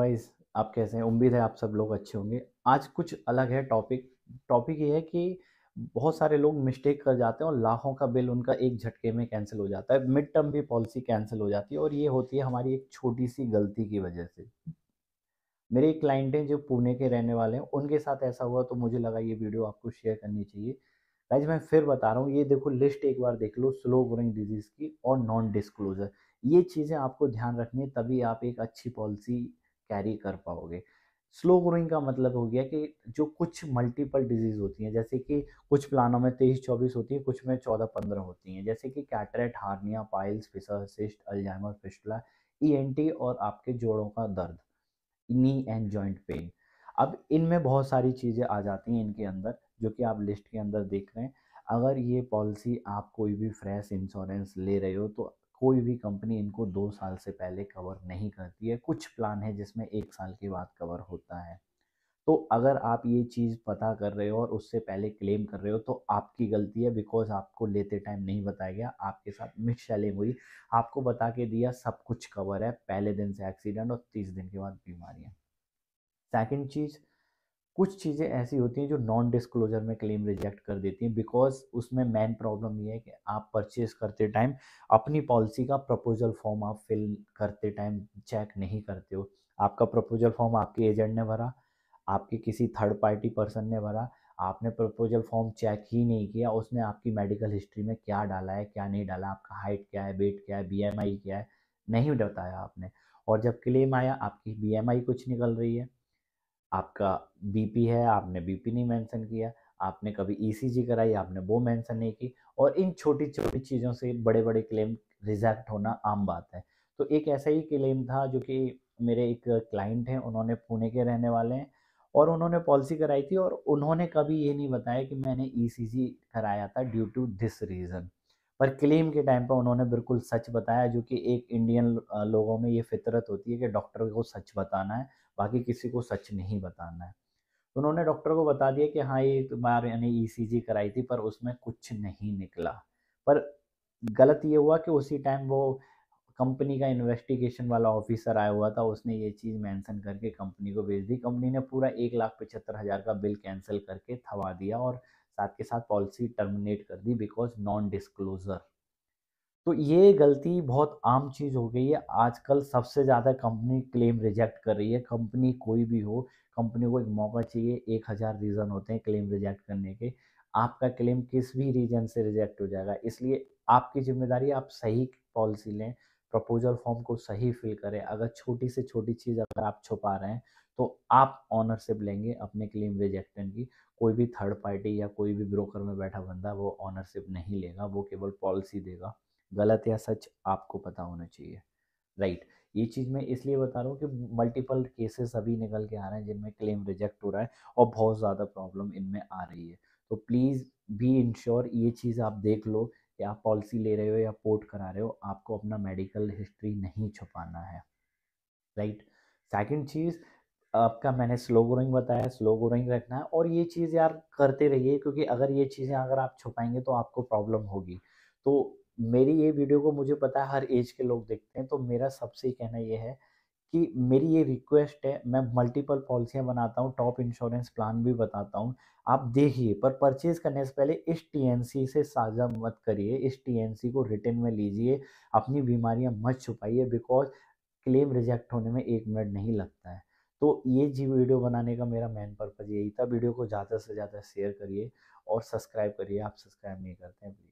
Guys, आप कैसे हैं? उम्मीद है आप सब लोग अच्छे होंगे। आज कुछ अलग है टॉपिक। टॉपिक ये है कि बहुत सारे लोग मिस्टेक कर जाते हैं और लाखों का बिल उनका एक झटके में कैंसिल हो जाता है। मिड टर्म भी पॉलिसी कैंसिल हो जाती है और ये होती है हमारी एक छोटी-सी गलती की वजह से। मेरे एक क्लाइंट हैं जो पुणे के रहने वाले हैं, उनके साथ ऐसा हुआ तो मुझे लगा ये वीडियो आपको शेयर करनी चाहिए। गाइस मैं फिर बता रहा हूँ, ये देखो लिस्ट एक बार देख लो, स्लो ग्रोइंग डिजीज़ की और नॉन डिस्क्लोज़र। ये चीज़ें आपको ध्यान रखनी है, तभी आप एक अच्छी पॉलिसी कैरी कर पाओगे। स्लो ग्रोइंग का मतलब हो गया कि जो कुछ मल्टीपल डिजीज़ होती हैं, जैसे कि कुछ प्लानों में 23-24 होती है, कुछ में 14-15 होती हैं, जैसे कि cataract, hernia, piles, fissure, cyst, Alzheimer, fistula, ENT और आपके जोड़ों का दर्द, नी एंड जॉइंट पेन। अब इनमें बहुत सारी चीज़ें आ जाती हैं इनके अंदर, जो कि आप लिस्ट के अंदर देख रहे हैं। अगर ये पॉलिसी आप कोई भी फ्रेश इंश्योरेंस ले रहे हो तो कोई भी कंपनी इनको 2 साल से पहले कवर नहीं करती है। कुछ प्लान है जिसमें 1 साल के बाद कवर होता है। तो अगर आप ये चीज़ पता कर रहे हो और उससे पहले क्लेम कर रहे हो तो आपकी गलती है, बिकॉज़ आपको लेते टाइम नहीं बताया गया, आपके साथ मिस सेलिंग हुई। आपको बता के दिया सब कुछ कवर है, पहले दिन से एक्सीडेंट और 30 दिन के बाद बीमारियाँ। सेकंड चीज़, कुछ चीज़ें ऐसी होती हैं जो नॉन डिस्क्लोजर में क्लेम रिजेक्ट कर देती हैं, बिकॉज़ उसमें मेन प्रॉब्लम ये है कि आप परचेज़ करते टाइम अपनी पॉलिसी का प्रपोज़ल फॉर्म आप फिल करते टाइम चेक नहीं करते हो। आपका प्रपोज़ल फॉर्म आपके एजेंट ने भरा, आपके किसी थर्ड पार्टी पर्सन ने भरा, आपने प्रपोज़ल फॉर्म चेक ही नहीं किया, उसने आपकी मेडिकल हिस्ट्री में क्या डाला है, क्या नहीं डाला, आपका हाइट क्या है, वेट क्या है, बीएमआई क्या है, नहीं बताया आपने। और जब क्लेम आया आपकी बीएमआई कुछ निकल रही है, आपका बीपी है, आपने बीपी नहीं मेंशन किया, आपने कभी ईसीजी कराई, आपने वो मेंशन नहीं की, और इन छोटी-छोटी चीज़ों से बड़े-बड़े क्लेम रिजेक्ट होना आम बात है। तो एक ऐसा ही क्लेम था जो कि मेरे एक क्लाइंट हैं, उन्होंने पुणे के रहने वाले हैं और उन्होंने पॉलिसी कराई थी और उन्होंने कभी ये नहीं बताया कि मैंने ईसीजी कराया था ड्यू टू दिस रीज़न। पर क्लेम के टाइम पे उन्होंने बिल्कुल सच बताया, जो कि एक इंडियन लोगों में ये फितरत होती है कि डॉक्टर को सच बताना है, बाकी किसी को सच नहीं बताना है। तो उन्होंने डॉक्टर को बता दिया कि हाँ, ये तुम्हारे यानी ईसीजी कराई थी पर उसमें कुछ नहीं निकला। पर गलत ये हुआ कि उसी टाइम वो कंपनी का इन्वेस्टिगेशन वाला ऑफिसर आया हुआ था, उसने ये चीज़ मेंशन करके कंपनी को भेज दी। कंपनी ने पूरा 1,75,000 का बिल कैंसल करके थमा दिया और साथ के साथ पॉलिसी टर्मिनेट कर दी, बिकॉज़ नॉन डिस्क्लोज़र। तो ये गलती बहुत आम चीज़ हो गई है। आजकल सबसे ज़्यादा कंपनी क्लेम रिजेक्ट कर रही है। कंपनी कोई भी हो, कंपनी को एक मौका चाहिए, 1000 रीज़न होते हैं क्लेम रिजेक्ट करने के। आपका क्लेम किस भी रीज़न से रिजेक्ट हो जाएगा। इसलिए आपकी ज़िम्मेदारी है आप सही पॉलिसी लें, प्रपोज़ल फॉर्म को सही फिल करें। अगर छोटी से छोटी चीज़ अगर आप छुपा रहे हैं, तो आप ओनरशिप लेंगे अपने क्लेम रिजेक्शन की। कोई भी थर्ड पार्टी या कोई भी ब्रोकर में बैठा बंदा वो ओनरशिप नहीं लेगा, वो केवल पॉलिसी देगा। गलत या सच आपको पता होना चाहिए, राइट। ये चीज़ मैं इसलिए बता रहा हूँ कि मल्टीपल केसेस अभी निकल के आ रहे हैं जिनमें क्लेम रिजेक्ट हो रहा है और बहुत ज़्यादा प्रॉब्लम इनमें आ रही है। तो प्लीज़ बी इंश्योर, ये चीज़ आप देख लो कि आप पॉलिसी ले रहे हो या पोर्ट करा रहे हो, आपको अपना मेडिकल हिस्ट्री नहीं छुपाना है, राइट। सेकंड चीज़, आपका मैंने स्लो ग्रोइंग बताया, स्लो ग्रोइंग रखना है और ये चीज़ यार करते रहिए, क्योंकि अगर ये चीज़ें अगर आप छुपाएँगे तो आपको प्रॉब्लम होगी। तो मेरी ये वीडियो को मुझे पता है हर ऐज के लोग देखते हैं, तो मेरा सबसे कहना ये है कि मेरी ये रिक्वेस्ट है, मैं मल्टीपल पॉलिसियाँ बनाता हूँ, टॉप इंश्योरेंस प्लान भी बताता हूँ, आप देखिए, पर परचेज़ करने से पहले इस टीएनसी से साझा मत करिए, इस टीएनसी को रिटन में लीजिए, अपनी बीमारियाँ मत छुपाइए, बिकॉज़ क्लेम रिजेक्ट होने में 1 मिनट नहीं लगता है। तो ये जी वीडियो बनाने का मेरा मेन पर्पज़ यही था। वीडियो को ज़्यादा से ज़्यादा शेयर करिए और सब्सक्राइब करिए, आप सब्सक्राइब नहीं करते हैं प्लीज़।